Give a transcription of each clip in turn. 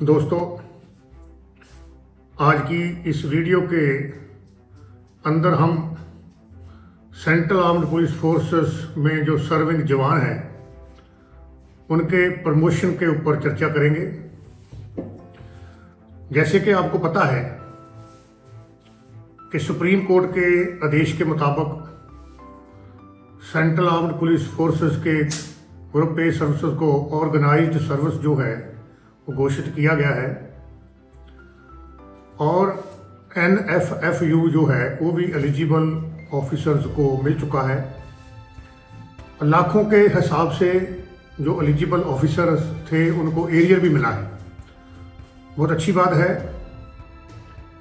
दोस्तों, आज की इस वीडियो के अंदर हम सेंट्रल आर्म्ड पुलिस फोर्सेस में जो सर्विंग जवान हैं उनके प्रमोशन के ऊपर चर्चा करेंगे। जैसे कि आपको पता है कि सुप्रीम कोर्ट के आदेश के मुताबिक सेंट्रल आर्म्ड पुलिस फोर्सेस के ग्रुप ए सर्विसेज को ऑर्गेनाइज्ड सर्विस जो है वो घोषित किया गया है और NFFU जो है वो भी एलिजिबल ऑफिसर्स को मिल चुका है। लाखों के हिसाब से जो एलिजिबल ऑफिसर्स थे उनको एरियर भी मिला है। बहुत अच्छी बात है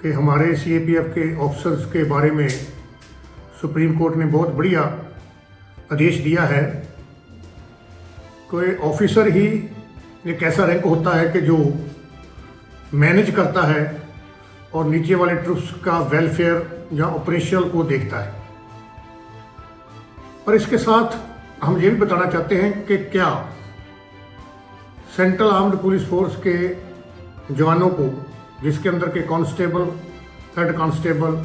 कि हमारे CAPF के ऑफिसर्स के बारे में सुप्रीम कोर्ट ने बहुत बढ़िया आदेश दिया है। कोई ऑफिसर ही एक ऐसा रैंक होता है कि जो मैनेज करता है और नीचे वाले ट्रूप्स का वेलफेयर या ऑपरेशनल को देखता है। और इसके साथ हम ये भी बताना चाहते हैं कि क्या सेंट्रल आर्म्ड पुलिस फोर्स के जवानों को, जिसके अंदर के constable, head constable,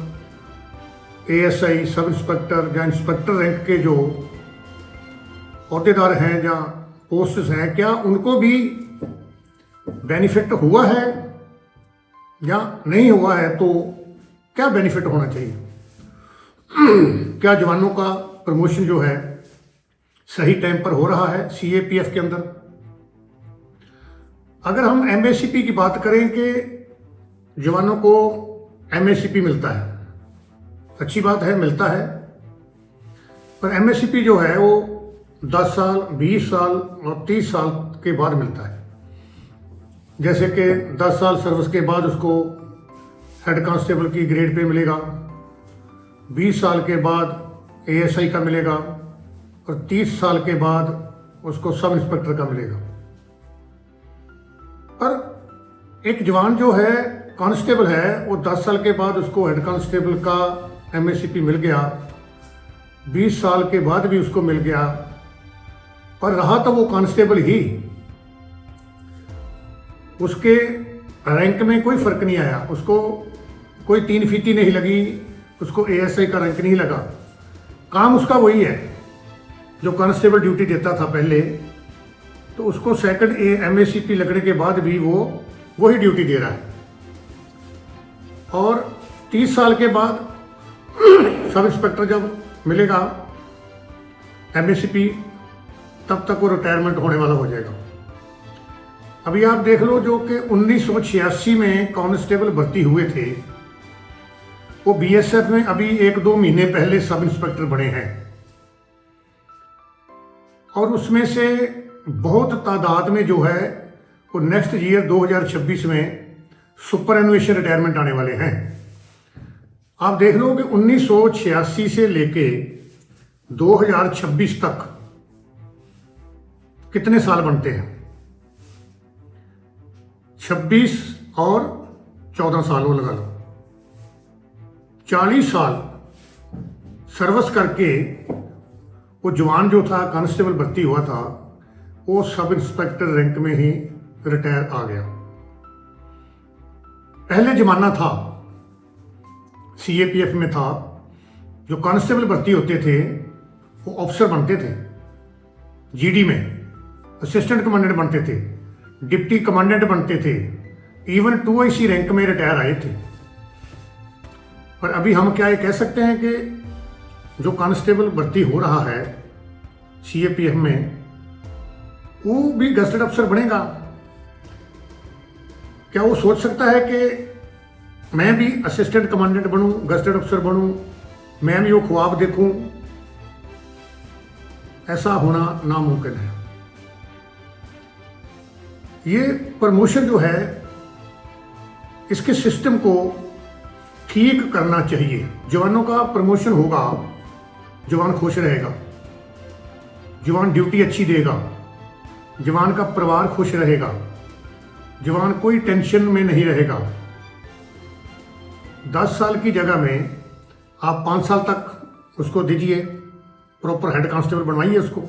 ASI, sub inspector या इंस्पेक्टर रैंक के जो अहदेदार हैं या पोस्ट्स हैं, क्या उनको भी बेनिफिट हुआ है या नहीं हुआ है? तो क्या बेनिफिट होना चाहिए? क्या जवानों का प्रमोशन जो है सही टाइम पर हो रहा है CAPF के अंदर? अगर हम MACP की बात करें कि जवानों को MACP मिलता है, अच्छी बात है, मिलता है, पर MACP जो है वो 10 साल, 20 साल और 30 साल के बाद मिलता है। जैसे कि 10 साल सर्विस के बाद उसको हेड कांस्टेबल की ग्रेड पे मिलेगा, 20 साल के बाद ASI का मिलेगा और 30 साल के बाद उसको सब इंस्पेक्टर का मिलेगा। पर एक जवान जो है कांस्टेबल है वो 10 साल के बाद उसको हेड कांस्टेबल का MACP मिल गया, 20 साल के बाद भी उसको मिल गया, पर रहा तो वो कांस्टेबल ही, उसके रैंक में कोई फर्क नहीं आया, उसको कोई 3 फीती नहीं लगी, उसको ASI का रैंक नहीं लगा। काम उसका वही है जो कांस्टेबल ड्यूटी देता था पहले, तो उसको सेकंड MACP लगने के बाद भी वो वही ड्यूटी दे रहा है। और 30 साल के बाद सब इंस्पेक्टर जब मिलेगा MACP, तब तक वो रिटायरमेंट होने वाला हो जाएगा। अभी आप देख लो, जो कि 1986 में कांस्टेबल भर्ती हुए थे वो BSF में अभी 1-2 महीने पहले सब इंस्पेक्टर बने हैं और उसमें से बहुत तादाद में जो है वो नेक्स्ट ईयर 2026 में सुपर एनुएशन रिटायरमेंट आने वाले हैं। आप देख लो कि 1986 से लेके 2026 तक कितने साल बनते हैं? 26 और 14 साल वो लगा लो, 40 साल सर्विस करके वो जवान जो था कांस्टेबल भर्ती हुआ था वो सब इंस्पेक्टर रैंक में ही रिटायर आ गया। पहले जमाना था CAPF में था, जो कांस्टेबल भर्ती होते थे वो ऑफिसर बनते थे, GD में असिस्टेंट कमांडेंट बनते थे, डिप्टी कमांडेंट बनते थे, इवन 2IC रैंक में रिटायर आए थे। पर अभी हम क्या ये कह सकते हैं कि जो कांस्टेबल भर्ती हो रहा है CAPF में वो भी गजेटेड अफसर बनेगा? क्या वो सोच सकता है कि मैं भी असिस्टेंट कमांडेंट बनूं, गजेटेड अफसर बनूं, मैं भी वो ख्वाब देखूं? ऐसा होना नामुमकिन है। ये प्रमोशन जो है इसके सिस्टम को ठीक करना चाहिए। जवानों का प्रमोशन होगा, जवान खुश रहेगा, जवान ड्यूटी अच्छी देगा, जवान का परिवार खुश रहेगा, जवान कोई टेंशन में नहीं रहेगा। 10 साल की जगह में आप 5 साल तक उसको दीजिए, प्रॉपर हेड कांस्टेबल बनवाइए उसको।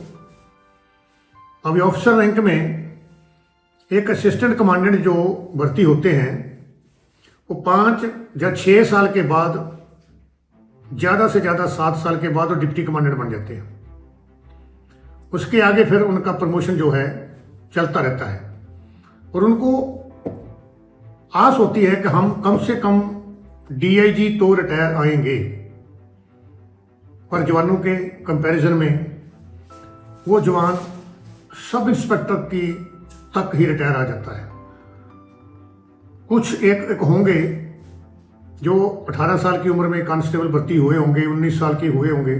अभी ऑफिसर रैंक में एक असिस्टेंट कमांडेंट जो भर्ती होते हैं वो 5 या 6 साल के बाद, ज़्यादा से ज़्यादा 7 साल के बाद वो डिप्टी कमांडेंट बन जाते हैं। उसके आगे फिर उनका प्रमोशन जो है चलता रहता है और उनको आस होती है कि हम कम से कम डीआईजी तो रिटायर आएंगे, पर जवानों के कंपैरिजन में वो जवान सब इंस्पेक्टर की तक ही रिटायर आ जाता है। कुछ एक होंगे जो 18 साल की उम्र में कांस्टेबल भर्ती हुए होंगे, 19 साल के हुए होंगे,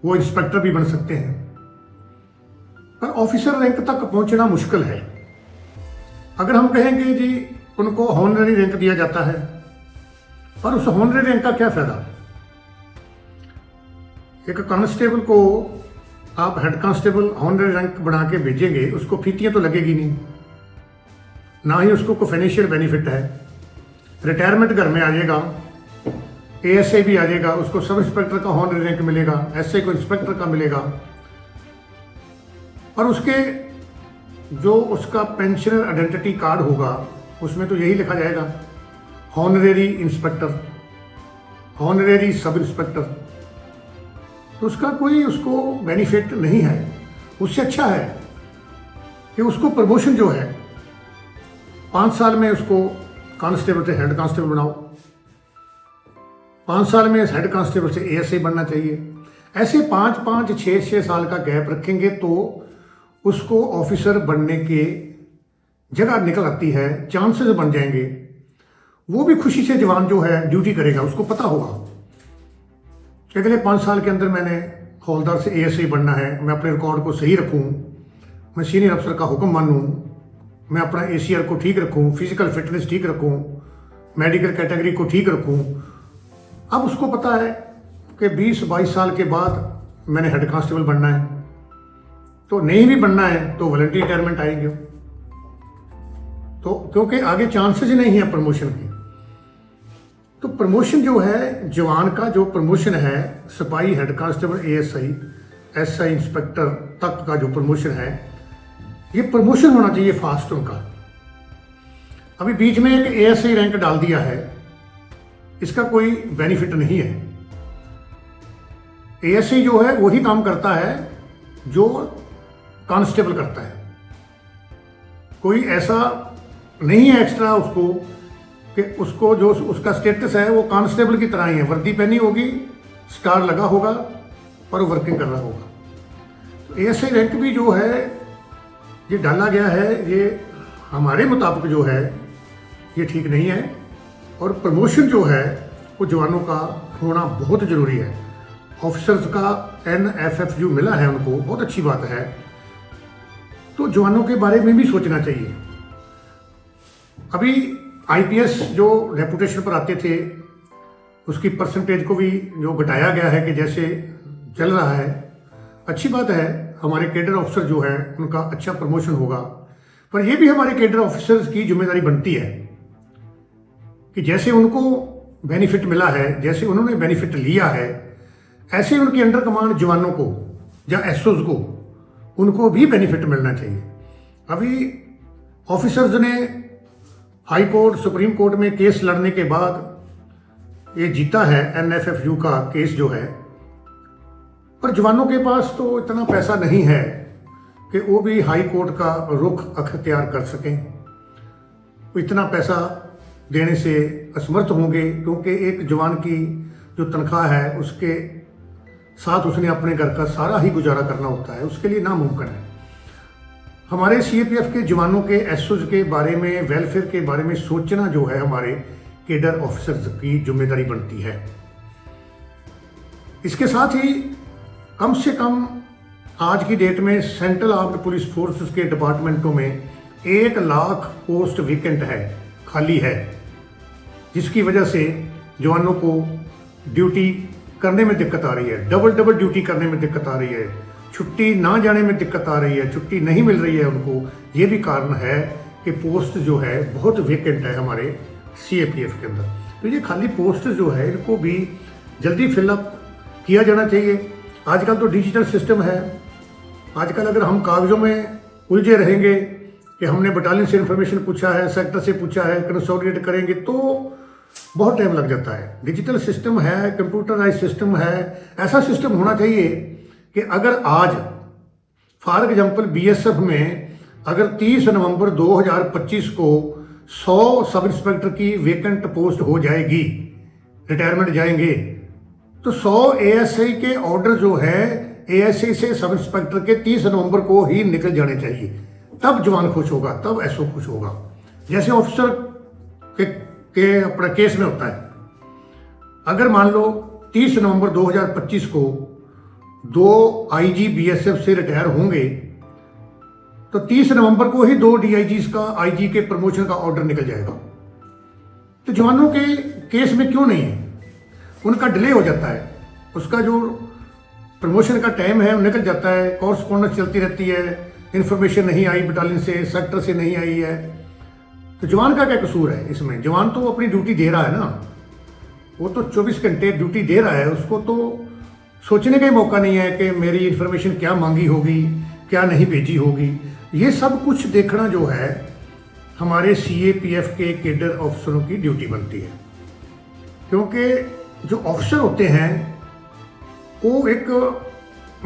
वो इंस्पेक्टर भी बन सकते हैं, पर ऑफिसर रैंक तक पहुंचना मुश्किल है। अगर हम कहेंगे जी उनको हॉनररी रैंक दिया जाता है, पर उस हॉनररी रैंक का क्या फायदा? एक कांस्टेबल को आप हेड कांस्टेबल हॉनररी रैंक बना के भेजेंगे, उसको फीतियां तो लगेगी नहीं, ना ही उसको कोई फाइनेंशियल बेनिफिट है। रिटायरमेंट घर में आ जाएगा, एएसआई भी आ जाएगा, उसको सब इंस्पेक्टर का हॉनररी रैंक मिलेगा, एसआई को इंस्पेक्टर का मिलेगा, और उसके जो उसका पेंशनर आइडेंटिटी कार्ड होगा उसमें तो यही लिखा जाएगा हॉनरेरी इंस्पेक्टर, हॉनरेरी सब इंस्पेक्टर। तो उसका कोई उसको बेनिफिट नहीं है। उससे अच्छा है कि उसको प्रमोशन जो है 5 साल में उसको कांस्टेबल से हेड कांस्टेबल बनाओ, 5 साल में हेड कांस्टेबल से एएसआई बनना चाहिए। ऐसे 5-5, 6-6 साल का गैप रखेंगे तो उसको ऑफिसर बनने के जगह निकल आती है, चांसेस बन जाएंगे। वो भी खुशी से जवान जो है ड्यूटी करेगा, उसको पता होगा कि अगले 5 साल के अंदर मैंने हौलदार से एएसआई बनना है, मैं अपने रिकॉर्ड को सही रखूं, मैं सीनियर अफसर का हुक्म मानूं, मैं अपना एसीआर को ठीक रखूं, फिजिकल फिटनेस ठीक रखूं, मेडिकल कैटेगरी को ठीक रखूं। अब उसको पता है कि 20-22 साल के बाद मैंने हेड कांस्टेबल बनना है, तो नहीं भी बनना है तो वॉलंटरी रिटायरमेंट आएंगे, तो क्योंकि आगे चांसेस ही नहीं है प्रमोशन की। तो प्रमोशन जो है जवान का, जो प्रमोशन है सिपाही, head constable, ASI, SI, inspector तक का जो प्रमोशन है, ये प्रमोशन होना चाहिए फास्ट उनका। अभी बीच में एक एएसआई रैंक डाल दिया है, इसका कोई बेनिफिट नहीं है। एएसआई जो है वही काम करता है जो कांस्टेबल करता है, कोई ऐसा नहीं है एक्स्ट्रा उसको कि उसको जो उसका स्टेटस है वो कांस्टेबल की तरह ही है, वर्दी पहनी होगी, स्टार लगा होगा और वर्किंग कर रहा होगा। तो एएसआई रैंक भी जो है ये डाला गया है, ये हमारे मुताबिक जो है ये ठीक नहीं है। और प्रमोशन जो है वो जवानों का होना बहुत ज़रूरी है। ऑफिसर्स का NFFU मिला है उनको, बहुत अच्छी बात है, तो जवानों के बारे में भी सोचना चाहिए। अभी आईपीएस जो रेपुटेशन पर आते थे उसकी परसेंटेज को भी जो घटाया गया है कि जैसे चल रहा है, अच्छी बात है। हमारे कैडर ऑफिसर जो है उनका अच्छा प्रमोशन होगा, पर यह भी हमारे कैडर ऑफिसर्स की जिम्मेदारी बनती है कि जैसे उनको बेनिफिट मिला है, जैसे उन्होंने बेनिफिट लिया है, ऐसे उनके अंडर कमांड जवानों को या एसओज को उनको भी बेनिफिट मिलना चाहिए। अभी ऑफिसर्स ने हाई कोर्ट, सुप्रीम कोर्ट में केस लड़ने के बाद ये जीता है NFFU का केस जो है, पर जवानों के पास तो इतना पैसा नहीं है कि वो भी हाई कोर्ट का रुख अख्तियार कर सकें। इतना पैसा देने से असमर्थ होंगे, क्योंकि एक जवान की जो तनख्वाह है उसके साथ उसने अपने घर का सारा ही गुजारा करना होता है, उसके लिए नामुमकिन है। हमारे CAPF के जवानों के, एसओज के बारे में, वेलफेयर के बारे में सोचना जो है हमारे कैडर ऑफिसर्स की जिम्मेदारी बनती है। इसके साथ ही कम से कम आज की डेट में सेंट्रल आर्म्ड पुलिस फोर्सेस के डिपार्टमेंटों में 1 लाख पोस्ट वेकेंट है, खाली है, जिसकी वजह से जवानों को ड्यूटी करने में दिक्कत आ रही है, डबल ड्यूटी करने में दिक्कत आ रही है, छुट्टी ना जाने में दिक्कत आ रही है, छुट्टी नहीं मिल रही है उनको। ये भी कारण है कि पोस्ट जो है बहुत वेकेंट है हमारे CAPF के अंदर। तो ये खाली पोस्ट जो है इनको भी जल्दी फिलअप किया जाना चाहिए। आजकल तो डिजिटल सिस्टम है, आजकल अगर हम कागज़ों में उलझे रहेंगे कि हमने बटालियन से इन्फॉर्मेशन पूछा है, सेक्टर से पूछा है, कंसोलिडेट करेंगे तो बहुत टाइम लग जाता है। डिजिटल सिस्टम है, कंप्यूटराइज सिस्टम है, ऐसा सिस्टम होना चाहिए कि अगर आज फॉर एग्जाम्पल बीएसएफ में अगर 30 नवंबर 2025 को 100 सब इंस्पेक्टर की वेकेंट पोस्ट हो जाएगी, रिटायरमेंट जाएंगे, तो 100 एएसआई के ऑर्डर जो है एएसआई से सब इंस्पेक्टर के 30 नवंबर को ही निकल जाने चाहिए। तब जवान खुश होगा, तब एसओ खुश होगा। जैसे ऑफिसर के अपने केस में होता है, अगर मान लो 30 नवंबर 2025 को 2 आईजी बीएसएफ से रिटायर होंगे तो 30 नवंबर को ही 2 डीआईजीज का, आईजी के प्रमोशन का ऑर्डर निकल जाएगा। तो जवानों के केस में क्यों नहीं है, उनका डिले हो जाता है, उसका जो प्रमोशन का टाइम है वो निकल जाता है, कॉरस्पॉन्डेंस चलती रहती है, इन्फॉर्मेशन नहीं आई बटालियन से, सेक्टर से नहीं आई है। तो जवान का क्या कसूर है इसमें? जवान तो अपनी ड्यूटी दे रहा है ना, वो तो 24 घंटे ड्यूटी दे रहा है, उसको तो सोचने का ही मौका नहीं है कि मेरी इन्फॉर्मेशन क्या मांगी होगी, क्या नहीं भेजी होगी। ये सब कुछ देखना जो है हमारे सीएपीएफ के कैडर ऑफिसरों की ड्यूटी बनती है, क्योंकि जो ऑफिसर होते हैं वो एक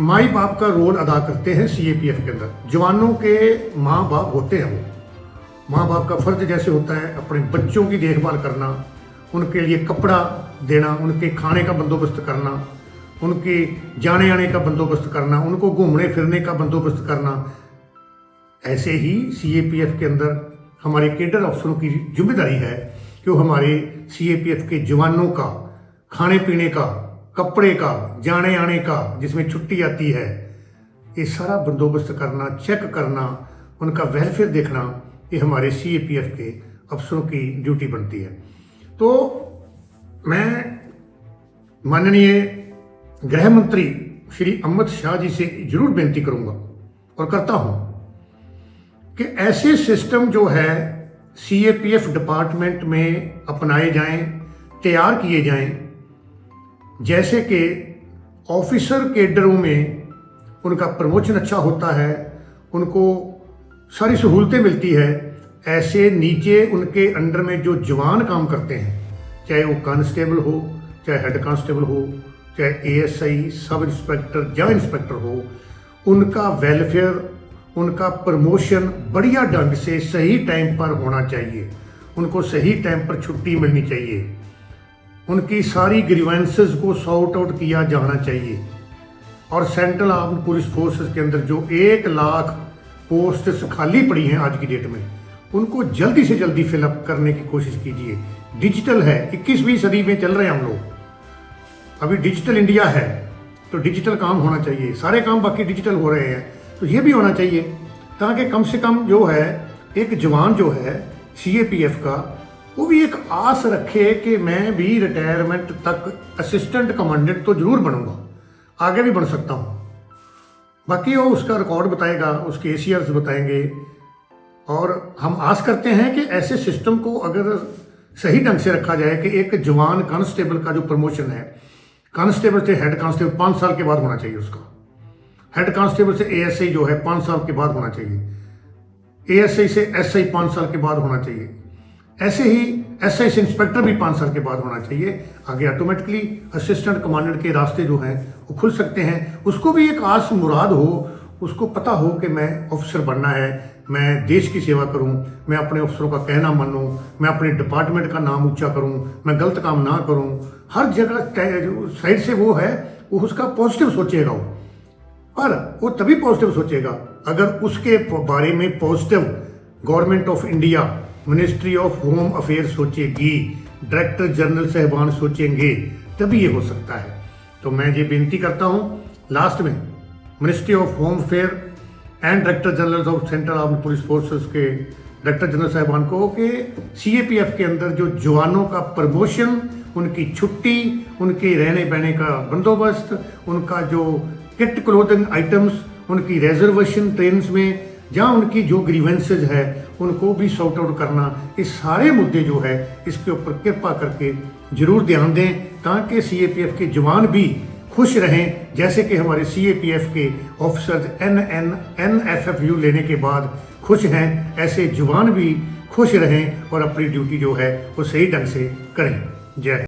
माई बाप का रोल अदा करते हैं सीएपीएफ के अंदर। जवानों के माँ बाप होते हैं, वो माँ बाप का फर्ज जैसे होता है अपने बच्चों की देखभाल करना, उनके लिए कपड़ा देना, उनके खाने का बंदोबस्त करना, उनके जाने आने का बंदोबस्त करना, उनको घूमने फिरने का बंदोबस्त करना। ऐसे ही सीएपीएफ के अंदर हमारे कैडर अफसरों की जिम्मेदारी है कि वो हमारे सीएपीएफ के जवानों का खाने पीने का, कपड़े का, जाने आने का, जिसमें छुट्टी आती है, ये सारा बंदोबस्त करना, चेक करना, उनका वेलफेयर देखना, ये हमारे सीएपीएफ के अफसरों की ड्यूटी बनती है। तो मैं माननीय गृह मंत्री श्री अमित शाह जी से जरूर बेनती करूंगा और करता हूं कि ऐसे सिस्टम जो है सीएपीएफ डिपार्टमेंट में अपनाए जाएं, तैयार किए जाएं, जैसे कि ऑफिसर कैडरों में उनका प्रमोशन अच्छा होता है, उनको सारी सहूलतें मिलती है, ऐसे नीचे उनके अंडर में जो जवान काम करते हैं, चाहे वो कांस्टेबल हो, चाहे हेड कांस्टेबल हो, चाहे एएसआई, सब इंस्पेक्टर या इंस्पेक्टर हो, उनका वेलफेयर, उनका प्रमोशन बढ़िया ढंग से सही टाइम पर होना चाहिए, उनको सही टाइम पर छुट्टी मिलनी चाहिए, उनकी सारी ग्रीवेंसेस को सॉर्ट आउट किया जाना चाहिए। और सेंट्रल आर्म्ड पुलिस फोर्सेस के अंदर जो 1 लाख पोस्ट्स खाली पड़ी हैं आज की डेट में, उनको जल्दी से जल्दी फिलअप करने की कोशिश कीजिए। डिजिटल है, 21वीं सदी में चल रहे हैं हम लोग, अभी डिजिटल इंडिया है, तो डिजिटल काम होना चाहिए। सारे काम बाकी डिजिटल हो रहे हैं, तो ये भी होना चाहिए, ताकि कम से कम जो है एक जवान जो है सीएपीएफ का, वो भी एक आस रखे कि मैं भी रिटायरमेंट तक असिस्टेंट कमांडेंट तो जरूर बनूंगा, आगे भी बन सकता हूँ। बाकी वो उसका रिकॉर्ड बताएगा, उसके एसीआर्स बताएंगे, और हम आस करते हैं कि ऐसे सिस्टम को अगर सही ढंग से रखा जाए कि एक जवान कांस्टेबल का जो प्रमोशन है, कांस्टेबल से हेड कांस्टेबल 5 साल के बाद होना चाहिए, उसका हेड कांस्टेबल से एएसआई जो है 5 साल के बाद होना चाहिए, एएसआई से एसआई 5 साल के बाद होना चाहिए, ऐसे ही एसआई से इंस्पेक्टर भी 5 साल के बाद होना चाहिए। आगे ऑटोमेटिकली असिस्टेंट कमांडेंट के रास्ते जो हैं वो खुल सकते हैं। उसको भी एक आस मुराद हो, उसको पता हो कि मैं ऑफिसर बनना है, मैं देश की सेवा करूं, मैं अपने अफसरों का कहना मानूं, मैं अपने डिपार्टमेंट का नाम ऊंचा करूं, मैं गलत काम ना करूं। हर जगह साइड से वो है, वो उसका पॉजिटिव सोचेगा वो, पर वो तभी पॉजिटिव सोचेगा अगर उसके बारे में positive government of India, ministry of home affair सोचेगी, डायरेक्टर जनरल साहबान सोचेंगे, तभी ये हो सकता है। तो मैं ये बेनती करता हूँ लास्ट में ministry of home affair and director general of central armed police forces के डायरेक्टर जनरल साहबान को कि सीएपीएफ के अंदर जो जवानों का प्रमोशन, उनकी छुट्टी, उनके रहने बहने का बंदोबस्त, उनका जो किट क्लोथिंग आइटम्स, उनकी रिजर्वेशन ट्रेन में, जहाँ उनकी जो ग्रीवेंसेज है उनको भी सॉर्ट आउट करना, इस सारे मुद्दे जो है इसके ऊपर कृपा करके जरूर ध्यान दें, ताकि सीएपीएफ के जवान भी खुश रहें, जैसे कि हमारे CAPF के ऑफिसर्स NFFU लेने के बाद खुश हैं, ऐसे जवान भी खुश रहें और अपनी ड्यूटी जो है वो सही ढंग से करें। जय हिंद।